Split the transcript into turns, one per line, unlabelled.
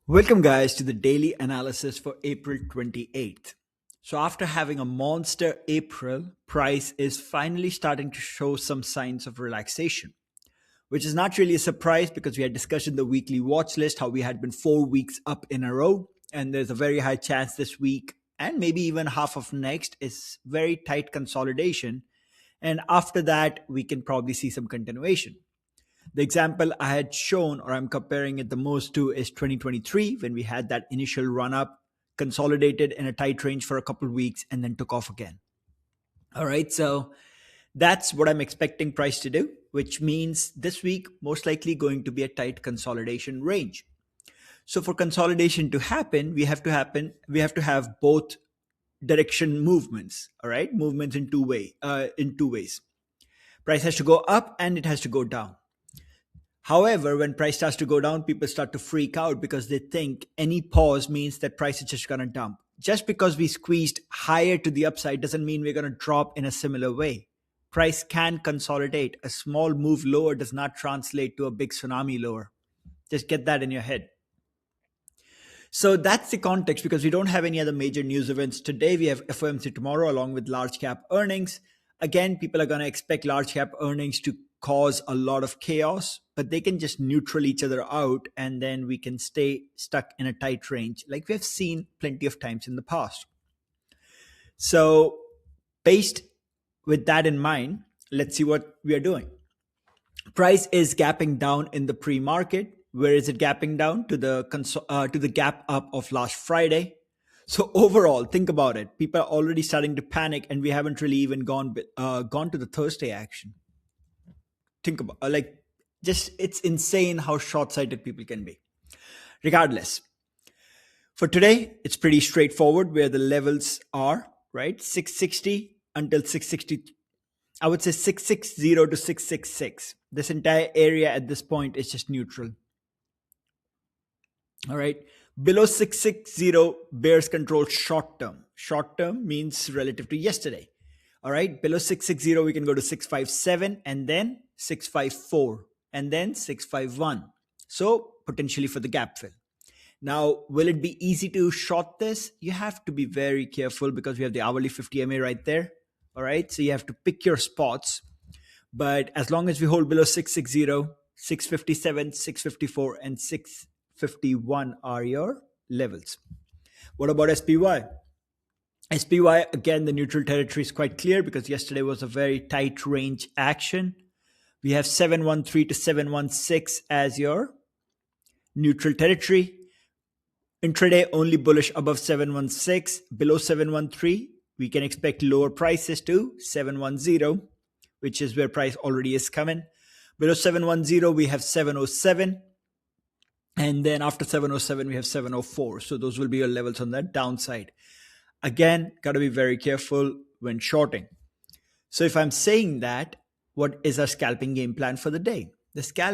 Welcome, guys, to the daily analysis for April 28th. So, after having a monster April, price is finally starting to show some signs of relaxation, which is not really a surprise because we had discussed in the weekly watch list how we had been 4 weeks up in a row, and there's a very high chance this week and maybe even half of next is very tight consolidation. And after that, we can probably see some continuation. The example I had shown, or I'm comparing it the most to, is 2023 when we had that initial run up, consolidated in a tight range for a couple of weeks, and then took off again. All right, so that's what I'm expecting price to do, which means this week most likely going to be a tight consolidation range. So for consolidation to happen, we have to have both direction movements. All right, movements in two ways. Price has to go up and it has to go down. However, when price starts to go down, people start to freak out because they think any pause means that price is just going to dump. Just because we squeezed higher to the upside doesn't mean we're going to drop in a similar way. Price can consolidate. A small move lower does not translate to a big tsunami lower. Just get that in your head. So that's the context because we don't have any other major news events. Today we have FOMC tomorrow along with large cap earnings. Again, people are going to expect large cap earnings to cause a lot of chaos, but they can just neutral each other out and then we can stay stuck in a tight range like we have seen plenty of times in the past. So based with that in mind, let's see what we are doing. Price is gapping down in the pre-market. Where is it gapping down? To the gap up of last Friday. So overall, think about it. People are already starting to panic, and we haven't really even gone to the Thursday action. Think about just it's insane how short-sighted people can be. Regardless, for today, it's pretty straightforward where the levels are, right? 660 until 660. I would say 660 to 666. This entire area at this point is just neutral. All right. Below 660 bears control short term. Short term means relative to yesterday. All right. Below 660, we can go to 657 and then 654 and then 651. So potentially for the gap fill. Now, will it be easy to short this? You have to be very careful because we have the hourly 50 MA right there. All right. So you have to pick your spots. But as long as we hold below 660, 657, 654, and 651 are your levels. What about SPY? SPY, again, the neutral territory is quite clear because yesterday was a very tight range action. We have 713 to 716 as your neutral territory. Intraday only bullish above 716. Below 713, we can expect lower prices to 710, which is where price already is coming. Below 710, we have 707. And then after 707, we have 704. So those will be your levels on that downside. Again, got to be very careful when shorting. So if I'm saying that, what is our scalping game plan for the day? The scalp